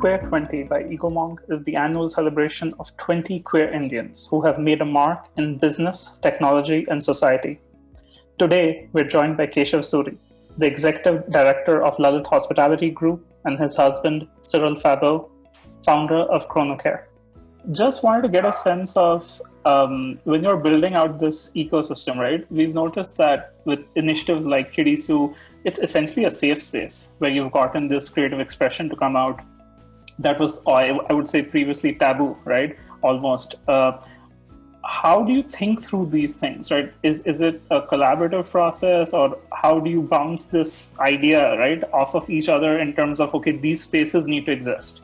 QueerTWENTY by EgoMonk is the annual celebration of 20 queer Indians who have made a mark in business, technology, and society. Today, we're joined by Keshav Suri, the executive director of Lalit Hospitality Group, and his husband, Cyril Fabo, founder of ChronoCare. Just wanted to get a sense of when you're building out this ecosystem, right? We've noticed that with initiatives like Kiddisu, it's essentially a safe space where you've gotten this creative expression to come out that was, I would say, previously taboo, right? Almost. How do you think through these things, right? Is it a collaborative process, or how do you bounce this idea, right, off of each other in terms of, okay, these spaces need to exist?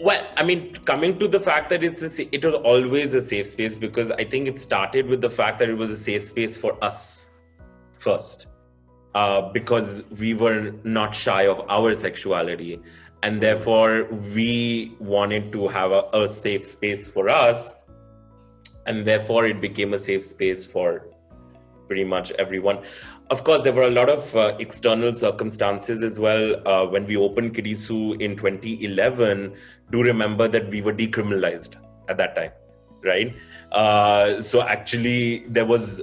Well, I mean, coming to the fact that it was always a safe space, because I think it started with the fact that it was a safe space for us first, because we were not shy of our sexuality. And therefore, we wanted to have a safe space for us. And therefore, it became a safe space for pretty much everyone. Of course, there were a lot of external circumstances as well. When we opened Kiddisu in 2011, do remember that we were decriminalized at that time, right? So actually, there was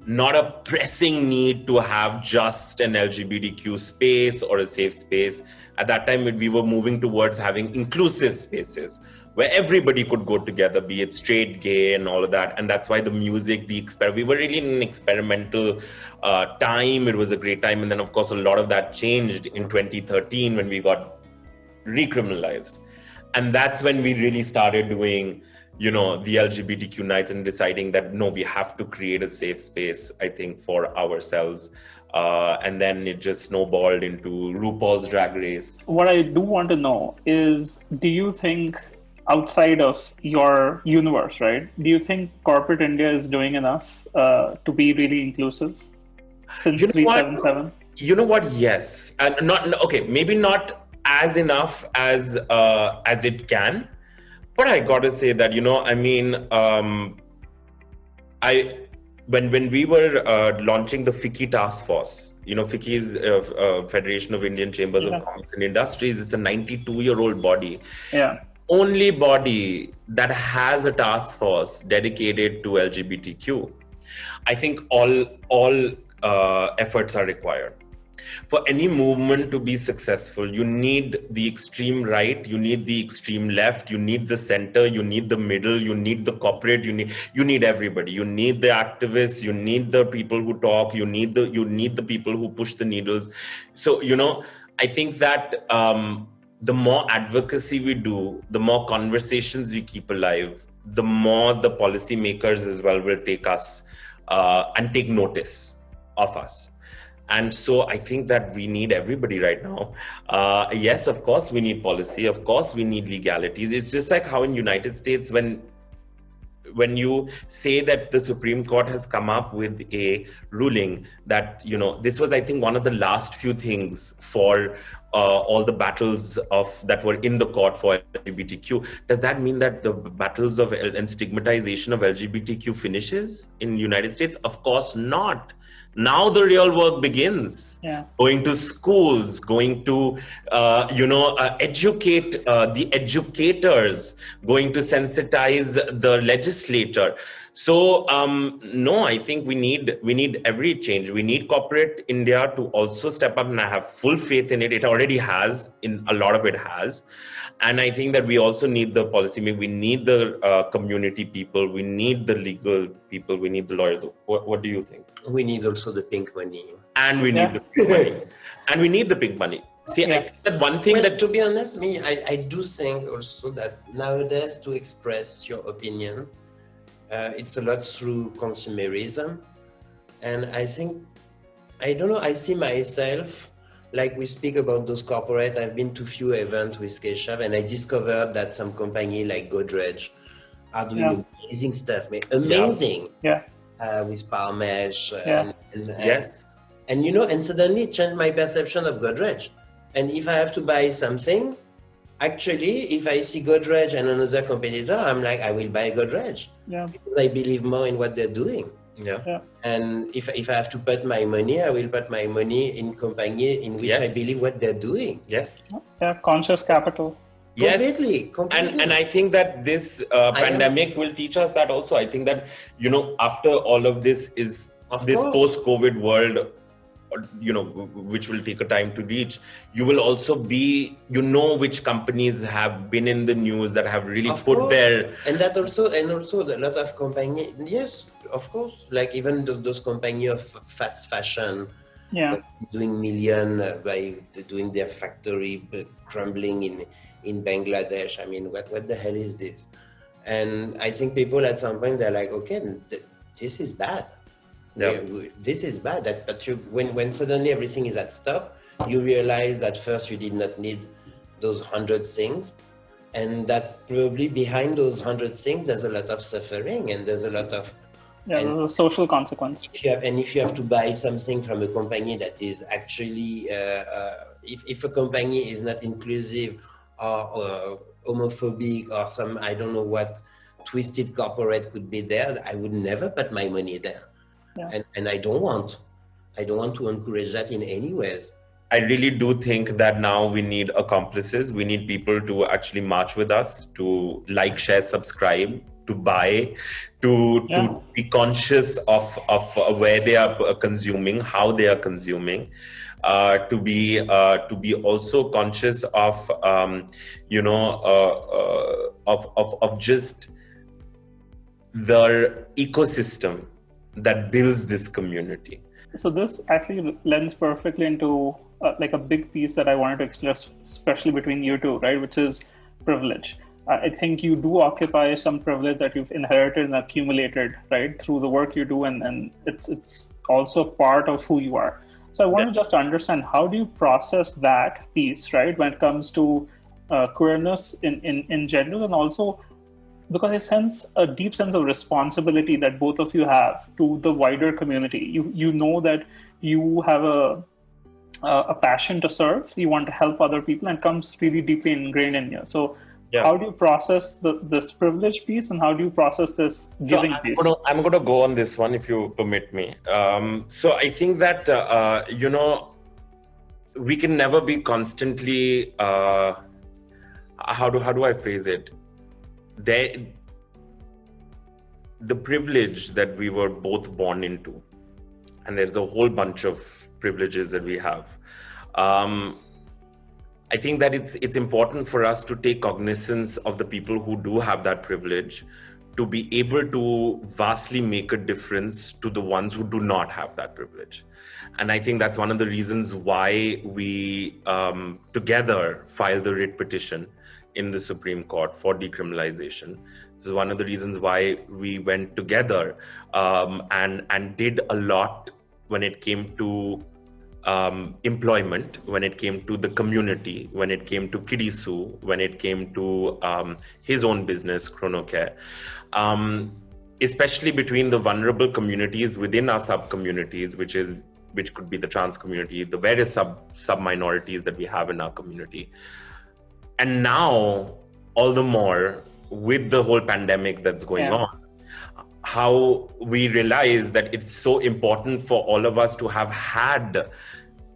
not a pressing need to have just an LGBTQ space or a safe space. At that time, we were moving towards having inclusive spaces where everybody could go together, be it straight, gay, and all of that. And that's why the music, we were really in an experimental time. It was a great time. And then, of course, a lot of that changed in 2013 when we got recriminalized. And that's when we really started doing, the LGBTQ nights and deciding that, no, we have to create a safe space, I think, for ourselves. And then it just snowballed into RuPaul's Drag Race. What I do want to know is, do you think outside of your universe, right, do you think corporate India is doing enough to be really inclusive since 377? You know what? Yes. And maybe not as enough as it can. But I got to say that, when we were launching the FICCI task force, FICCI is Federation of Indian Chambers of Commerce and Industries. It's a 92-year-old body. Yeah. Only body that has a task force dedicated to LGBTQ. I think all efforts are required. For any movement to be successful, you need the extreme right, you need the extreme left, you need the center, you need the middle, you need the corporate, you need everybody. You need the activists, you need the people who talk, you need the people who push the needles. So, I think that the more advocacy we do, the more conversations we keep alive, the more the policymakers as well will take us and take notice of us. And so I think that we need everybody right now. Yes, of course, we need policy. Of course, we need legalities. It's just like how in United States, when you say that the Supreme Court has come up with a ruling that, this was, I think, one of the last few things for all the battles that were in the court for LGBTQ. Does that mean that the battles and stigmatization of LGBTQ finishes in the United States? Of course not. Now the real work begins. Yeah. Going to schools, going to, educate the educators, going to sensitize the legislator. So, no, I think we need every change. We need corporate India to also step up, and I have full faith in it. It already has, in a lot of it has. And I think that we also need the policy. We need the community people. We need the legal people. We need the lawyers. What do you think? We need also the pink money. And we need the pink money. And we need the pink money. See, I think that one thing to be honest, I do think also that nowadays to express your opinion, it's a lot through consumerism. And I think, I don't know, I see myself, like we speak about those corporate, I've been to few events with Keshav, and I discovered that some company like Godrej are doing amazing stuff, amazing. With Parmesh. Yes. And suddenly it changed my perception of Godrej. And if I have to buy something, actually, if I see Godrej and another competitor, I'm like, I will buy Godrej. Yeah. Because I believe more in what they're doing. Yeah. And if I have to put my money, I will put my money in company in which I believe what they're doing. Yes. Yeah, conscious capital. Yes, Completely. and I think that this pandemic will teach us that also. I think that, you know, after all of this is this post-COVID world, you know, which will take a time to reach, you will also be, you know, which companies have been in the news that have really put their... And that also, a lot of companies, yes, of course, like even those companies of fast fashion, doing million by doing their factory crumbling in Bangladesh. I mean, what the hell is this? And I think people at some point, they're like, okay, this is bad. This is bad. But when suddenly everything is at stop, you realize that first you did not need those 100 things, and that probably behind those 100 things, there's a lot of suffering and there's a lot of there's a social consequence. If you have to buy something from a company that is actually, if a company is not inclusive or homophobic or some, I don't know what twisted corporate could be there, I would never put my money there. And I don't want to encourage that in any ways. I really do think that now we need accomplices. We need people to actually march with us, to like, share, subscribe, to buy, to be conscious of where they are consuming, how they are consuming, to be also conscious of of just the ecosystem that builds this community. So this actually lends perfectly into like a big piece that I wanted to express, especially between you two, right? Which is privilege. I think you do occupy some privilege that you've inherited and accumulated, right, through the work you do, and it's also part of who you are. So I want to just understand, how do you process that piece, right, when it comes to queerness in general, and also because I sense a deep sense of responsibility that both of you have to the wider community. You know that you have a passion to serve, you want to help other people, and it comes really deeply ingrained in you. So how do you process this privilege piece, and how do you process this giving piece? I'm going to go on this one, if you permit me. So I think that, we can never be constantly, how do I phrase it? The privilege that we were both born into, and there's a whole bunch of privileges that we have. I think that it's important for us to take cognizance of the people who do have that privilege, to be able to vastly make a difference to the ones who do not have that privilege. And I think that's one of the reasons why we together filed the writ petition in the Supreme Court for decriminalization. This is one of the reasons why we went together and did a lot when it came to employment, when it came to the community, when it came to Kirisu, when it came to his own business, Chronocare, especially between the vulnerable communities within our sub-communities, which could be the trans community, the various sub-minorities that we have in our community. And now, all the more, with the whole pandemic that's going on, how we realize that it's so important for all of us to have had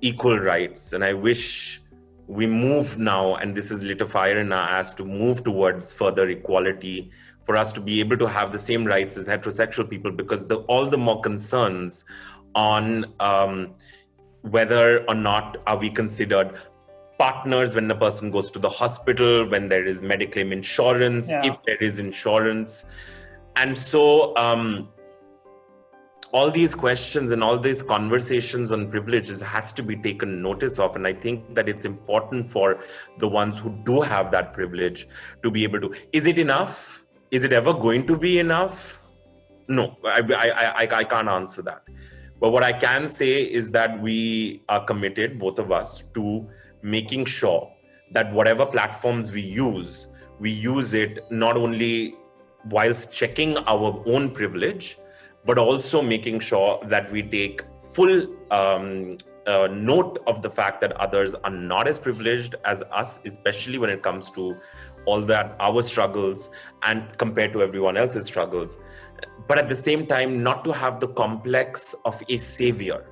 equal rights. And I wish we move now, and this has lit a fire in our ass, to move towards further equality, for us to be able to have the same rights as heterosexual people, because all the more concerns on whether or not are we considered partners when a person goes to the hospital, when there is Mediclaim insurance, if there is insurance. And so all these questions and all these conversations on privileges has to be taken notice of. And I think that it's important for the ones who do have that privilege to be able to, is it enough? Is it ever going to be enough? No, I can't answer that. But what I can say is that we are committed, both of us, to making sure that whatever platforms we use it not only whilst checking our own privilege, but also making sure that we take full note of the fact that others are not as privileged as us, especially when it comes to all that, our struggles, and compared to everyone else's struggles. But at the same time, not to have the complex of a savior,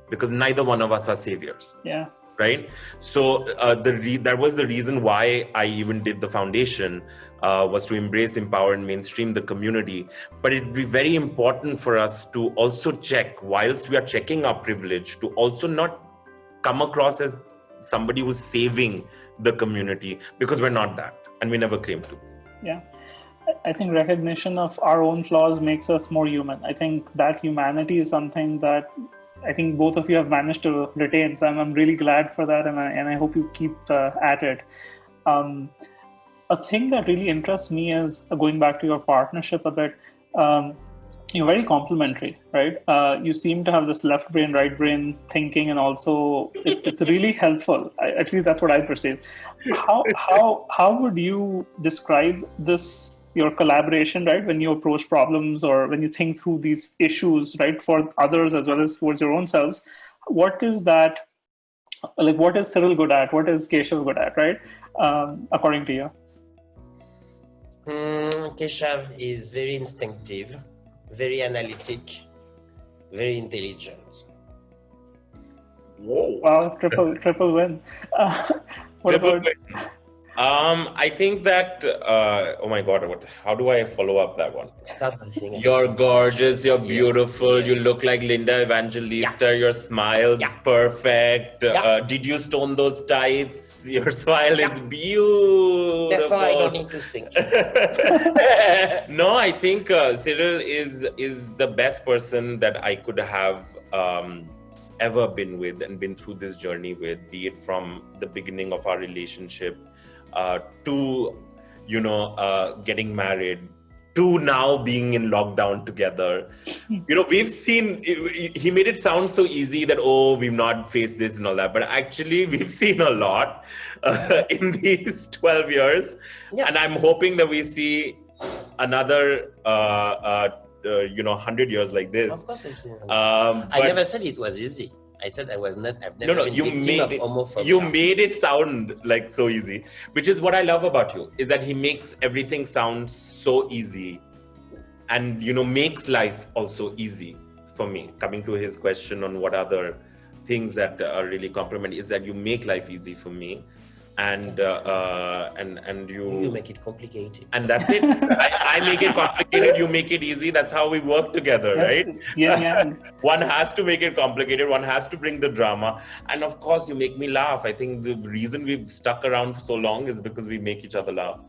because neither one of us are saviors. Yeah. right? So that was the reason why I even did the foundation, was to embrace, empower, and mainstream the community. But it'd be very important for us to also check, whilst we are checking our privilege, to also not come across as somebody who's saving the community, because we're not that, and we never claim to. Yeah. I think recognition of our own flaws makes us more human. I think that humanity is something that I think both of you have managed to retain. So I'm really glad for that, and I hope you keep at it. A thing that really interests me is going back to your partnership a bit. You're very complementary, right? You seem to have this left brain, right brain thinking, and also it's really helpful. At least that's what I perceive. How would you describe this, your collaboration, right? When you approach problems or when you think through these issues, right, for others as well as towards your own selves, what is that? Like, what is Cyril good at? What is Keshav good at, right? According to you. Keshav is very instinctive, very analytic, very intelligent. Whoa! Wow, triple win. What about? I think that. Oh my God! How do I follow up that one? Start by saying, You're gorgeous. You're beautiful. Yes. You look like Linda Evangelista. Yeah. Your smile's Yeah. perfect. Yeah. Did you stone those tights? Your smile is beautiful. Therefore, I don't need to sing. No, I think Cyril is the best person that I could have ever been with and been through this journey with, be it from the beginning of our relationship to, getting married, to now being in lockdown together. We've seen, he made it sound so easy that, we've not faced this and all that. But actually, we've seen a lot in these 12 years. Yeah. And I'm hoping that we see another, 100 years like this. Of course, I've seen it. I never said it was easy. I said I was not. I've never been victim of homophobia. You made it sound like so easy, which is what I love about you, is that he makes everything sound so easy, and makes life also easy for me. Coming to his question on what other things that really compliment, is that you make life easy for me, and you make it complicated, and that's it. I make it complicated, you make it easy. That's how we work together, right? Yeah. One has to make it complicated, one has to bring the drama, and of course you make me laugh. I think the reason we've stuck around for so long is because we make each other laugh.